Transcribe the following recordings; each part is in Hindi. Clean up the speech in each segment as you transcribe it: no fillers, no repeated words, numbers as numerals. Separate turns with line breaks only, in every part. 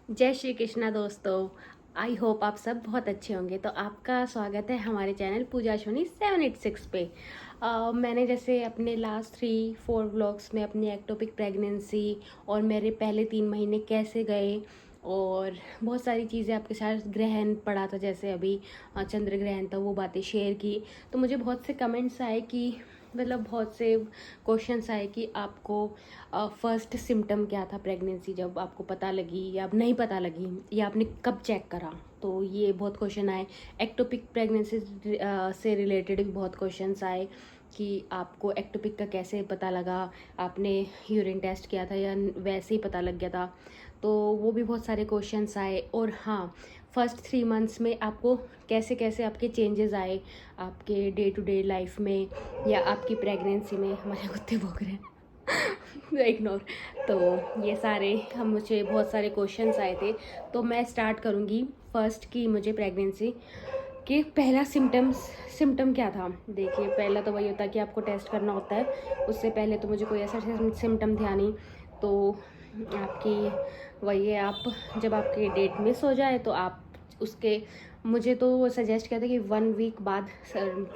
जय श्री कृष्णा दोस्तों। आई होप आप सब बहुत अच्छे होंगे। तो आपका स्वागत है हमारे चैनल पूजा सोनी 786 पे। मैंने जैसे अपने लास्ट 3-4 व्लॉग्स में अपनी एक्टोपिक प्रेगनेंसी और मेरे पहले 3 महीने कैसे गए और बहुत सारी चीज़ें आपके साथ, ग्रहण पड़ा था जैसे अभी चंद्र ग्रहण था, वो बातें शेयर की। तो मुझे बहुत से कमेंट्स आए कि मतलब बहुत से क्वेश्चंस आए कि आपको फर्स्ट सिम्टम क्या था प्रेगनेंसी, जब आपको पता लगी या अब नहीं पता लगी, या आपने कब चेक करा। तो ये बहुत क्वेश्चन आए। एक्टोपिक प्रेगनेंसी से रिलेटेड भी बहुत क्वेश्चंस आए कि आपको एक्टोपिक का कैसे पता लगा, आपने यूरिन टेस्ट किया था या वैसे ही पता लग गया था। तो वो भी बहुत सारे क्वेश्चंस आए। और हाँ, फर्स्ट 3 मंथ्स में आपको कैसे कैसे आपके चेंजेस आए आपके डे टू डे लाइफ में या आपकी प्रेगनेंसी में। हमारे कुत्ते भौंक रहे हैं इग्नोर। तो ये सारे मुझे बहुत सारे क्वेश्चंस आए थे। तो मैं स्टार्ट करूँगी फर्स्ट की मुझे प्रेगनेंसी कि पहला सिम्टम क्या था। देखिए, पहला तो वही होता है कि आपको टेस्ट करना होता है। उससे पहले तो मुझे कोई ऐसा सिम्टम था नहीं। तो आपकी वही है, आप जब आपकी डेट मिस हो जाए तो आप उसके, मुझे तो सजेस्ट किया था कि 1 वीक बाद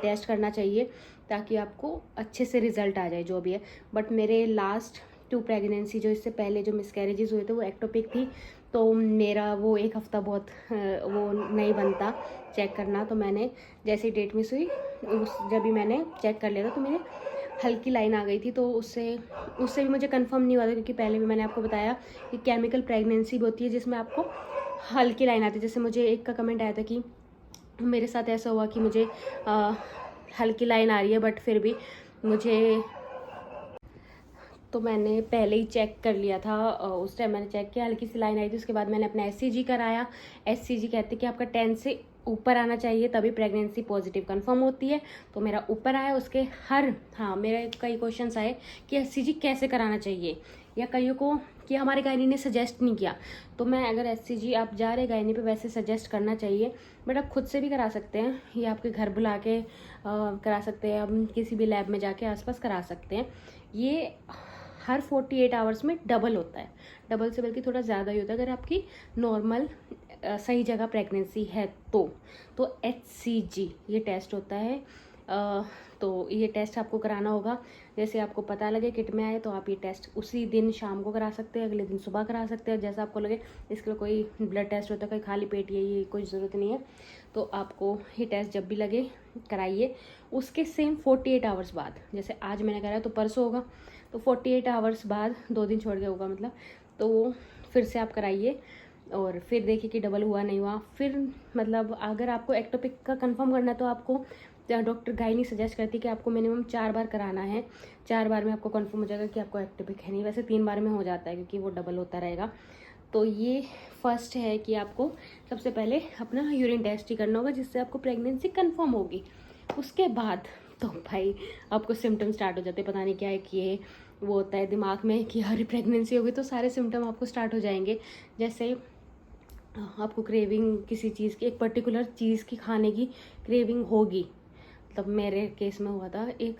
टेस्ट करना चाहिए ताकि आपको अच्छे से रिजल्ट आ जाए जो भी है। बट मेरे लास्ट 2 प्रेगनेंसी जो इससे पहले जो मिसकैरेजेस हुए थे वो एक्टोपिक थी। तो मेरा वो 1 हफ्ता बहुत वो नहीं बनता चेक करना। तो मैंने जैसे डेट मिस हुई जब भी मैंने चेक कर लिया था तो मेरे हल्की लाइन आ गई थी। तो उससे उससे भी मुझे कंफर्म नहीं हुआ था, क्योंकि पहले भी मैंने आपको बताया कि केमिकल प्रेगनेंसी भी होती है जिसमें आपको हल्की लाइन आती है। जैसे मुझे एक का कमेंट आया था कि मेरे साथ ऐसा हुआ कि मुझे हल्की लाइन आ रही है बट फिर भी मुझे, तो मैंने पहले ही चेक कर लिया था। उस टाइम मैंने चेक किया, हल्की सी लाइन आई थी। उसके बाद मैंने अपना एससीजी कराया। एससीजी कहते हैं कि आपका 10 से ऊपर आना चाहिए तभी प्रेगनेंसी पॉजिटिव कंफर्म होती है। तो मेरा ऊपर आया। उसके हाँ, मेरे कई क्वेश्चंस आए कि एससीजी कैसे कराना चाहिए, या कईयों को कि हमारे गायनी ने सजेस्ट नहीं किया। तो मैं, अगर एससीजी आप जा रहे गायनी पे, वैसे सजेस्ट करना चाहिए। बट आप खुद से भी करा सकते हैं, या आपके घर बुला के करा सकते हैं, हम किसी भी लैब में जाके आसपास करा सकते हैं। ये हर 48 आवर्स में डबल होता है, डबल से बल्कि थोड़ा ज़्यादा ही होता है अगर आपकी नॉर्मल सही जगह प्रेगनेंसी है। तो HCG ये टेस्ट होता है। तो ये टेस्ट आपको कराना होगा। जैसे आपको पता लगे किट में आए तो आप ये टेस्ट उसी दिन शाम को करा सकते हैं, अगले दिन सुबह करा सकते हैं, जैसा आपको लगे। इसके लिए कोई ब्लड टेस्ट होता है, कोई खाली पेट, ये कोई ज़रूरत नहीं है। तो आपको ये टेस्ट जब भी लगे कराइए। उसके सेम 48 आवर्स बाद, जैसे आज मैंने कराया तो परसों होगा, तो 48 आवर्स बाद 2 दिन छोड़ के होगा मतलब। तो वो फिर से आप कराइए और फिर देखिए कि डबल हुआ नहीं हुआ। फिर मतलब अगर आपको एक्टोपिक का कंफर्म करना है तो आपको डॉक्टर गायनी सजेस्ट करती है कि आपको मिनिमम 4 बार कराना है। 4 बार में आपको कंफर्म हो जाएगा कि आपको एक्टोपिक है नहीं। वैसे 3 बार में हो जाता है क्योंकि वो डबल होता रहेगा। तो ये फर्स्ट है कि आपको सबसे पहले अपना यूरिन टेस्ट ही करना होगा, जिससे आपको प्रेगनेंसी कंफर्म होगी। उसके बाद तो भाई आपको सिम्टम स्टार्ट हो जाते हैं। पता नहीं क्या है कि ये वो होता है दिमाग में कि हर प्रेगनेंसी होगी तो सारे सिम्टम आपको स्टार्ट हो जाएंगे। जैसे आपको क्रेविंग किसी चीज़ की, एक पर्टिकुलर चीज़ की खाने की क्रेविंग होगी। मतलब मेरे केस में हुआ था, एक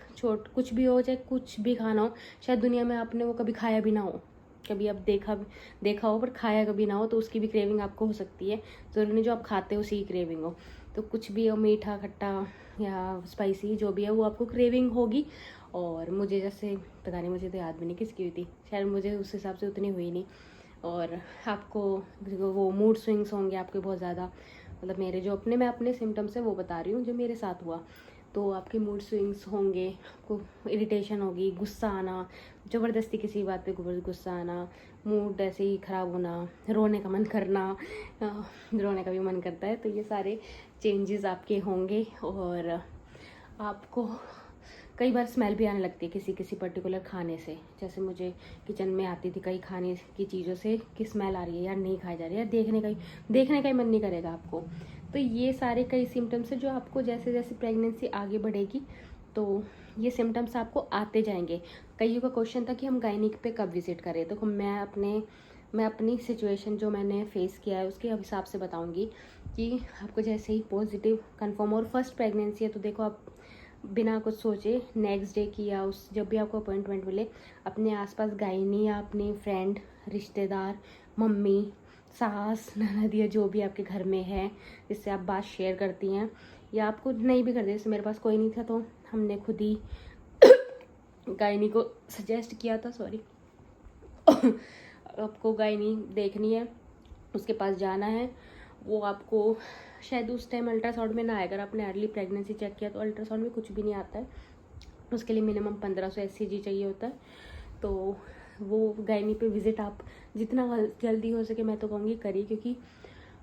कुछ भी हो, चाहे कुछ भी खाना हो, शायद दुनिया में आपने वो कभी खाया भी ना हो, कभी आप देखा हो पर खाया कभी ना हो, तो उसकी भी क्रेविंग आपको हो सकती है। ज़रूरी नहीं जो आप खाते हो उसी की क्रेविंग हो। तो कुछ भी हो, मीठा खट्टा या स्पाइसी जो भी है, वो आपको क्रेविंग होगी। और मुझे जैसे, पता नहीं, मुझे तो याद भी नहीं किसकी हुई थी, शायद मुझे उस हिसाब से उतनी हुई नहीं। और आपको वो मूड स्विंग्स होंगे आपके बहुत ज़्यादा। मतलब मेरे जो अपने, मैं अपने सिम्टम्स है वो बता रही हूँ जो मेरे साथ हुआ। तो आपके मूड स्विंग्स होंगे, आपको इरिटेशन होगी, गुस्सा आना, ज़बरदस्ती किसी बात पे गुस्सा आना, मूड ऐसे ही ख़राब होना, रोने का मन करना, रोने का भी मन करता है। तो ये सारे चेंजेस आपके होंगे। और आपको कई बार स्मेल भी आने लगती है किसी किसी पर्टिकुलर खाने से। जैसे मुझे किचन में आती थी कई खाने की चीज़ों से कि स्मेल आ रही है यार, नहीं खाई जा रही है यार, देखने का ही मन नहीं करेगा आपको। तो ये सारे कई सिम्टम्स हैं जो आपको जैसे जैसे प्रेगनेंसी आगे बढ़ेगी तो ये सिम्टम्स आपको आते जाएंगे। कईयों का क्वेश्चन था कि हम गायनिक पे कब विजिट करें। तो मैं अपनी सिचुएशन जो मैंने फेस किया है उसके हिसाब से बताऊंगी कि आपको जैसे ही पॉजिटिव कंफर्म और फर्स्ट प्रेगनेंसी है तो देखो, आप बिना कुछ सोचे नेक्स्ट डे की या उस जब भी आपको अपॉइंटमेंट मिले, अपने आसपास गायनी या अपनी फ्रेंड, रिश्तेदार, मम्मी, सास, ननद या जो भी आपके घर में है जिससे आप बात शेयर करती हैं, या आपको नहीं भी करते, जैसे मेरे पास कोई नहीं था तो हमने खुद ही गायनी को सजेस्ट किया था, सॉरी आपको गायनी देखनी है, उसके पास जाना है। वो आपको शायद उस टाइम अल्ट्रासाउंड में ना आए, अगर आपने अर्ली प्रेगनेंसी चेक किया तो अल्ट्रासाउंड में कुछ भी नहीं आता है, उसके लिए मिनिमम 1500 SCG चाहिए होता है। तो वो गायनी पे विज़िट आप जितना जल्दी हो सके मैं तो कहूँगी करिए, क्योंकि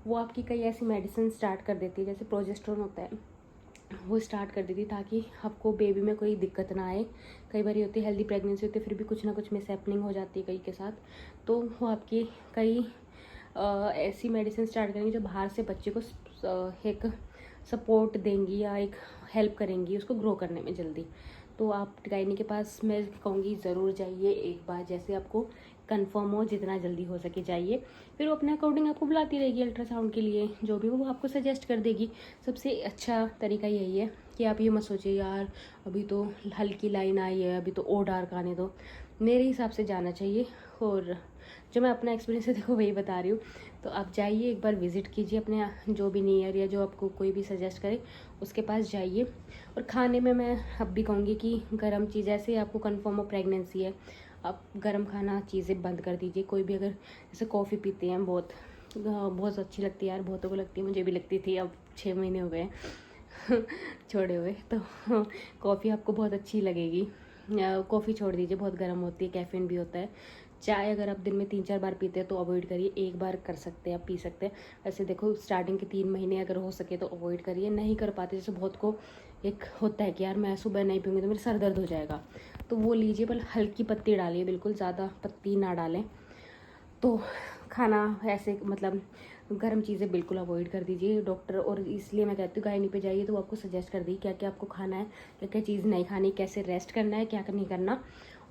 वो आपकी कई ऐसी मेडिसिन स्टार्ट कर देती है, जैसे प्रोजेस्टेरोन होता है वो स्टार्ट कर देती, ताकि आपको बेबी में कोई दिक्कत ना आए। कई बार होती है हेल्दी प्रेगनेंसी होती है फिर भी कुछ ना कुछ मिसहैपनिंग हो जाती है कई के साथ, तो वो आपकी कई ऐसी मेडिसिन स्टार्ट करेंगी जो बाहर से बच्चे को एक सपोर्ट देंगी या एक हेल्प करेंगी उसको ग्रो करने में जल्दी। तो आप गायनी के पास मैं कहूँगी ज़रूर जाइए एक बार, जैसे आपको कंफर्म हो जितना जल्दी हो सके जाइए। फिर वो अपने अकॉर्डिंग आपको बुलाती रहेगी अल्ट्रासाउंड के लिए, जो भी वो आपको सजेस्ट कर देगी। सबसे अच्छा तरीका यही है कि आप ये मत सोचिए यार अभी तो हल्की लाइन आई है, अभी तो और डार्क आने दो। मेरे हिसाब से जाना चाहिए, और जो मैं अपना एक्सपीरियंस है देखो वही बता रही हूँ। तो आप जाइए एक बार विज़िट कीजिए अपने जो भी नियर या जो आपको कोई भी सजेस्ट करे उसके पास जाइए। और खाने में मैं अब भी कहूँगी कि गर्म चीज़, जैसे आपको कंफर्म हो प्रेगनेंसी है, आप गर्म खाना चीज़ें बंद कर दीजिए। कोई भी अगर जैसे कॉफ़ी पीते हैं बहुत अच्छी लगती है यार, बहुतों को लगती है, मुझे भी लगती थी, अब 6 महीने हो गए छोड़े हुए, तो कॉफ़ी आपको बहुत अच्छी लगेगी। कॉफ़ी छोड़ दीजिए, बहुत गर्म होती है, कैफीन भी होता है। चाय अगर आप दिन में 3-4 बार पीते हैं तो अवॉइड करिए, एक बार कर सकते हैं आप पी सकते हैं। वैसे देखो स्टार्टिंग के 3 महीने अगर हो सके तो अवॉइड करिए। नहीं कर पाते, जैसे बहुत को एक होता है कि यार मैं सुबह नहीं पीऊँगी तो मेरे सर दर्द हो जाएगा, तो वो लीजिए, पर हल्की पत्ती डालिए, बिल्कुल ज़्यादा पत्ती ना डालें। तो खाना ऐसे मतलब गर्म चीज़ें बिल्कुल अवॉइड कर दीजिए डॉक्टर। और इसलिए मैं कहती हूँ गायनी पे जाइए तो वो आपको सजेस्ट कर दी क्या क्या आपको खाना है, क्या क्या चीज़ नहीं खानी, कैसे रेस्ट करना है, क्या नहीं करना।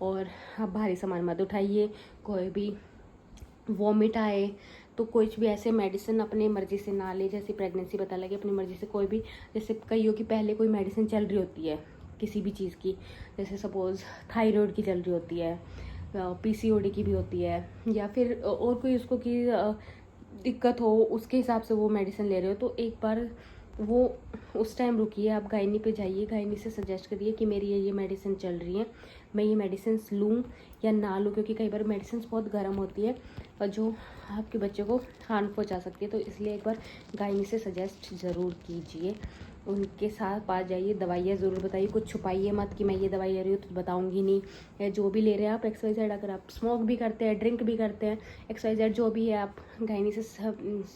और आप भारी सामान मत उठाइए, कोई भी वॉमिट आए तो कुछ भी ऐसे मेडिसिन अपनी मर्ज़ी से ना ले। जैसे प्रेगनेंसी पता लगे अपनी मर्ज़ी से कोई भी, जैसे कईयों की पहले कोई मेडिसिन चल रही होती है किसी भी चीज़ की, जैसे सपोज़ थायराइड की चल रही होती है, PCOD की भी होती है, या फिर और कोई उसको की दिक्कत हो, उसके हिसाब से वो मेडिसिन ले रहे हो, तो एक बार वो उस टाइम रुकिए, आप गायनी पे जाइए, गायनी से सजेस्ट करिए कि मेरी ये मेडिसिन चल रही है, मैं ये मेडिसिन लूँ या ना लूँ, क्योंकि कई बार मेडिसिन बहुत गर्म होती है और जो आपके बच्चे को हार्म पहुँचा सकती है। तो इसलिए एक बार गायनी से सजेस्ट ज़रूर कीजिए, उनके साथ पास जाइए, दवाइयाँ ज़रूर बताइए, कुछ छुपाइए मत कि मैं ये दवाई ले रही हूँ तो बताऊँगी नहीं। या जो भी ले रहे हैं आप XYZ, अगर आप स्मोक भी करते हैं, ड्रिंक भी करते हैं, XYZ जो भी है, आप गायनी से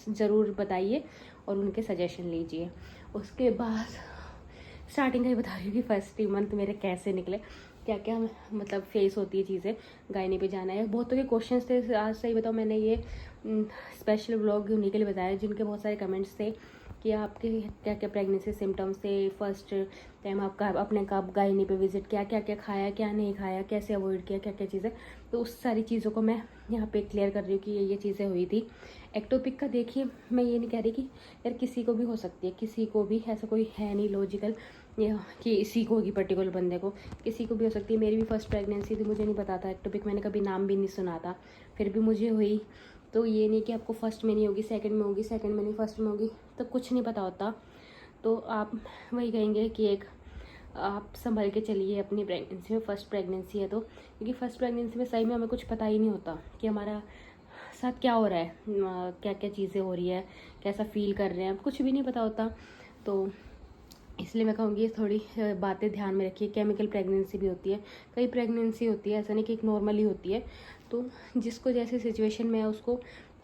ज़रूर बताइए और उनके सजेशन लीजिए। उसके बाद स्टार्टिंग का ही बता रही हूँ कि फर्स्ट मंथ मेरे कैसे निकले, क्या क्या मतलब फेस होती है चीज़ें, गायनी पे जाना है। बहुतों के क्वेश्चंस थे, आज सही बताओ मैंने ये स्पेशल व्लॉग उन्हीं के लिए बताया जिनके बहुत सारे कमेंट्स थे कि आपके क्या क्या प्रेगनेंसी सिम्टम्स थे, फर्स्ट टाइम आपका अपने कब गायनी पे विजिट किया, क्या क्या खाया, क्या नहीं खाया, कैसे अवॉइड किया, क्या क्या चीज़ें। तो उस सारी चीज़ों को मैं यहाँ पे क्लियर कर रही हूँ कि ये चीज़ें हुई थी। एक्टोपिक का देखिए, मैं ये नहीं कह रही कि यार किसी को भी हो सकती है, किसी को भी, ऐसा कोई है नहीं लॉजिकल कि इसी को होगी पर्टिकुलर बंदे को, किसी को भी हो सकती है। मेरी भी फर्स्ट प्रेगनेंसी थी, मुझे नहीं पता था एक्टोपिक, मैंने कभी नाम भी नहीं सुना था, फिर भी मुझे हुई। तो ये नहीं कि आपको फर्स्ट में नहीं होगी, सेकंड में होगी, सेकंड में नहीं फर्स्ट में होगी, तो कुछ नहीं पता होता। तो आप वही कहेंगे कि एक आप संभल के चलिए अपनी प्रेगनेंसी में, फर्स्ट प्रेगनेंसी है तो, क्योंकि फर्स्ट प्रेगनेंसी में सही में हमें कुछ पता ही नहीं होता कि हमारा साथ क्या हो रहा है, क्या क्या चीज़ें हो रही है, कैसा फील कर रहे हैं, कुछ भी नहीं पता होता। तो इसलिए मैं कहूँगी थोड़ी बातें ध्यान में रखिए। केमिकल प्रेगनेंसी भी होती है, कई प्रेगनेंसी होती है, ऐसा नहीं कि एक नॉर्मली होती है। तो जिसको जैसे सिचुएशन में है उसको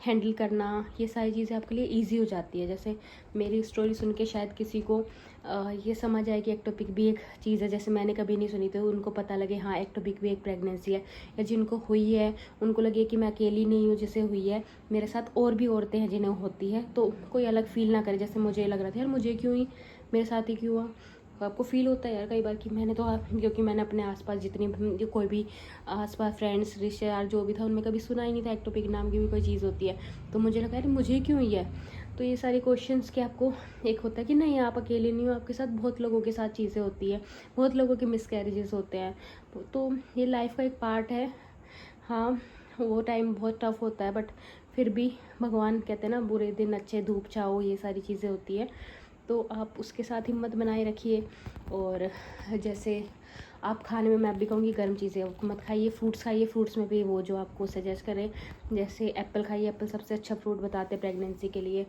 हैंडल करना, ये सारी चीज़ें आपके लिए इजी हो जाती है। जैसे मेरी स्टोरी सुन के शायद किसी को ये समझ आए कि एक्टोपिक भी एक चीज़ है, जैसे मैंने कभी नहीं सुनी, तो उनको पता लगे हाँ एक्टोपिक भी एक प्रेगनेंसी है। या जिनको हुई है उनको लगे कि मैं अकेली नहीं हूँ जिसे हुई है, मेरे साथ और भी औरतें हैं जिन्हें होती है, तो कोई अलग फील ना करे। जैसे मुझे लग रहा था यार मुझे क्यों ही, मेरे साथ ही क्यों हुआ। आपको फील होता है यार कई बार कि मैंने तो, क्योंकि मैंने अपने आसपास जितनी जो कोई भी आसपास फ्रेंड्स रिश्तेदार जो भी था उनमें कभी सुना ही नहीं था एक्टोपिक नाम की भी कोई चीज़ होती है। तो मुझे लगा यार मुझे क्यों ही है। तो ये सारे क्वेश्चंस के आपको एक होता है कि नहीं आप अकेले नहीं हो, आपके साथ बहुत लोगों के साथ चीज़ें होती है, बहुत लोगों के मिसकैरेजेस होते हैं। तो ये लाइफ का एक पार्ट है। हाँ वो टाइम बहुत टफ होता है, बट फिर भी भगवान कहते हैं ना, बुरे दिन अच्छे धूप छाओ, ये सारी चीज़ें होती है। तो आप उसके साथ हिम्मत बनाए रखिए। और जैसे आप खाने में, मैं भी कहूँगी गर्म चीज़ें मत खाइए, फ्रूट्स खाइए। फ्रूट्स में भी वो जो आपको सजेस्ट करें, जैसे एप्पल खाइए, एप्पल सबसे अच्छा फ्रूट बताते हैं प्रेगनेंसी के लिए।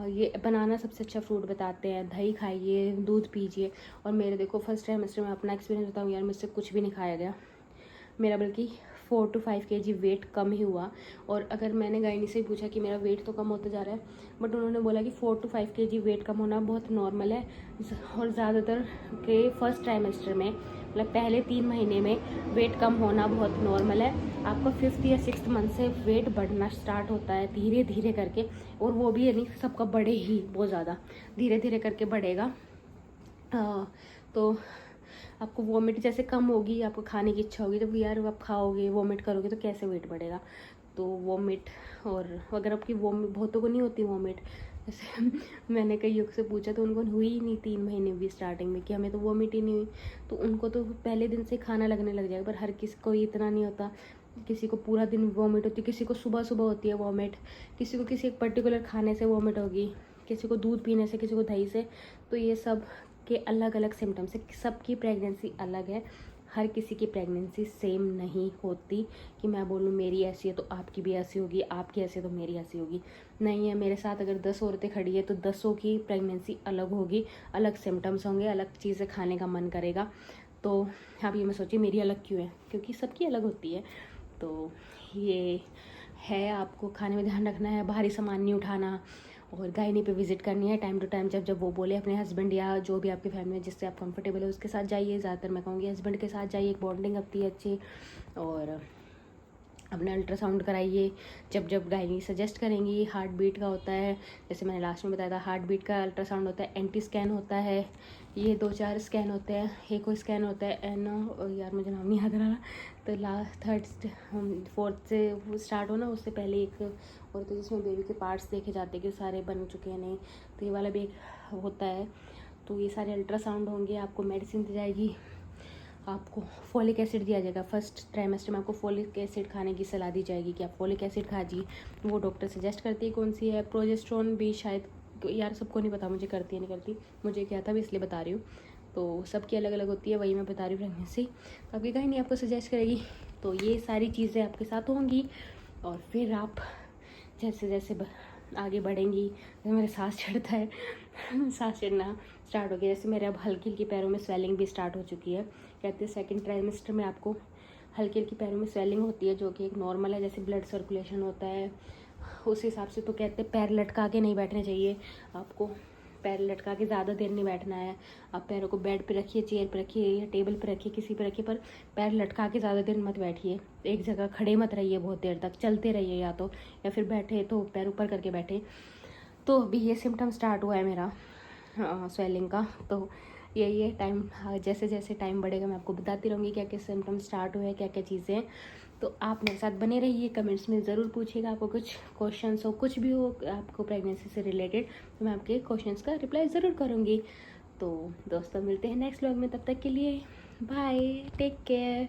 ये बनाना सबसे अच्छा फ्रूट बताते हैं। दही खाइए, दूध पीजिए। और मेरे देखो फर्स्ट टाइमेस्टर में अपना एक्सपीरियंस बताऊँ यार, मुझसे कुछ भी नहीं खाया गया मेरा, बल्कि 4 to 5 kg वेट कम ही हुआ। और अगर मैंने गायनी से पूछा कि मेरा वेट तो कम होता जा रहा है, बट उन्होंने बोला कि 4 to 5 kg वेट कम होना बहुत नॉर्मल है। और ज़्यादातर के फर्स्ट ट्राइमेस्टर में, मतलब पहले 3 महीने में वेट कम होना बहुत नॉर्मल है। आपका 5th या 6th मंथ से वेट बढ़ना स्टार्ट होता है धीरे धीरे करके। और वो भी यानी सबका बढ़े ही, बहुत ज़्यादा धीरे धीरे करके बढ़ेगा। तो आपको वॉमिट जैसे कम होगी, आपको खाने की इच्छा होगी, तो यार आप खाओगे वॉमिट करोगे तो कैसे वेट बढ़ेगा। तो वॉमिट, और अगर आपकी वॉमिट, बहुतों को नहीं होती वॉमिट, जैसे मैंने कई लोग से पूछा तो उनको हुई ही नहीं 3 महीने भी स्टार्टिंग में, कि हमें तो वॉमिट ही नहीं हुई। तो उनको तो पहले दिन से खाना लगने लग जाएगा। पर हर किसी को इतना नहीं होता, किसी को पूरा दिन वॉमिट होती है, किसी को सुबह सुबह होती है वॉमिट, किसी को किसी एक पर्टिकुलर खाने से वॉमिट होगी, किसी को दूध पीने से, किसी को दही से। तो ये सब के अलग अलग सिम्टम्स है। सबकी प्रेगनेंसी अलग है, हर किसी की प्रेगनेंसी सेम नहीं होती कि मैं बोलूँ मेरी ऐसी है तो आपकी भी ऐसी होगी, आपकी ऐसी है तो मेरी ऐसी होगी। नहीं है, मेरे साथ अगर 10 औरतें खड़ी है तो 10 की प्रेगनेंसी अलग होगी, अलग सिम्टम्स होंगे, अलग चीज़ें खाने का मन करेगा। तो आप ये मैं सोचिए मेरी अलग क्यों है, क्योंकि सबकी अलग होती है। तो ये है, आपको खाने में ध्यान रखना है, भारी सामान नहीं उठाना, और गायनी पे विजिट करनी है टाइम टू टाइम। जब जब वो बोले, अपने हस्बैंड या जो भी आपकी फैमिली में जिससे आप कंफर्टेबल है उसके साथ जाइए। ज़्यादातर मैं कहूँगी हस्बैंड के साथ जाइए, एक बॉन्डिंग होती है अच्छी। और अपना अल्ट्रासाउंड कराइए जब जब गायनी सजेस्ट करेंगी। हार्ट बीट का होता है, जैसे मैंने लास्ट में बताया था, हार्ट बीट का अल्ट्रासाउंड होता है, एंटी स्कैन होता है, ये 2-4 स्कैन होते हैं, एको स्कैन होता है, यार मुझे नाम नहीं याद रहा। तो लास्ट 3rd 4th से वो स्टार्ट हो ना, उससे पहले एक और तो जिसमें बेबी के पार्ट्स देखे जाते हैं कि सारे बन चुके हैं नहीं, तो ये वाला भी एक होता है। तो ये सारे अल्ट्रासाउंड होंगे, आपको मेडिसिन दी जाएगी, आपको फॉलिक एसिड दिया जाएगा। फर्स्ट ट्राइमेस्टर में आपको फॉलिक एसिड खाने की सलाह दी जाएगी कि आप फॉलिक एसिड खाइए। वो डॉक्टर सजेस्ट करती है कौन सी है। प्रोजेस्ट्रॉन भी शायद, यार सबको नहीं पता मुझे करती है नहीं करती, मुझे क्या था भी इसलिए बता रही हूँ। तो सबकी अलग अलग होती है, वही मैं बता रही हूँ प्रेगनेंसी। तो आपकी कहीं नहीं आपको सजेस्ट करेगी। तो ये सारी चीज़ें आपके साथ होंगी। और फिर आप जैसे जैसे आगे बढ़ेंगी, जैसे मेरे सांस चढ़ता है सांस चढ़ना स्टार्ट हो गया। जैसे मेरे अब हल्की हल्की पैरों में स्वेलिंग भी स्टार्ट हो चुकी है। कहते हैं 2nd ट्राइमेस्टर में आपको हल्की हल्की पैरों में स्वेलिंग होती है, जो कि एक नॉर्मल है, जैसे ब्लड सर्कुलेशन होता है उस हिसाब से। तो कहते हैं पैर लटका के नहीं बैठने चाहिए आपको, पैर लटका के ज़्यादा देर नहीं बैठना है। आप पैरों को बेड पे रखिए, चेयर पे रखिए या टेबल पे रखिए, किसी पे रखिए, पर पैर लटका के ज़्यादा देर मत बैठिए। एक जगह खड़े मत रहिए बहुत देर तक, चलते रहिए या फिर बैठे तो पैर ऊपर करके बैठे। तो अभी ये सिम्टम स्टार्ट हुआ है मेरा स्वेलिंग का। तो यही है, टाइम जैसे जैसे टाइम बढ़ेगा मैं आपको बताती रहूँगी क्या क्या सिम्टम स्टार्ट हुए हैं, क्या क्या चीज़ें हैं। तो आप मेरे साथ बने रहिए, कमेंट्स में ज़रूर पूछिएगा। आपको कुछ क्वेश्चंस हो, कुछ भी हो आपको प्रेगनेंसी से रिलेटेड, तो मैं आपके क्वेश्चंस का रिप्लाई ज़रूर करूँगी। तो दोस्तों मिलते हैं नेक्स्ट व्लॉग में, तब तक के लिए बाय, टेक केयर।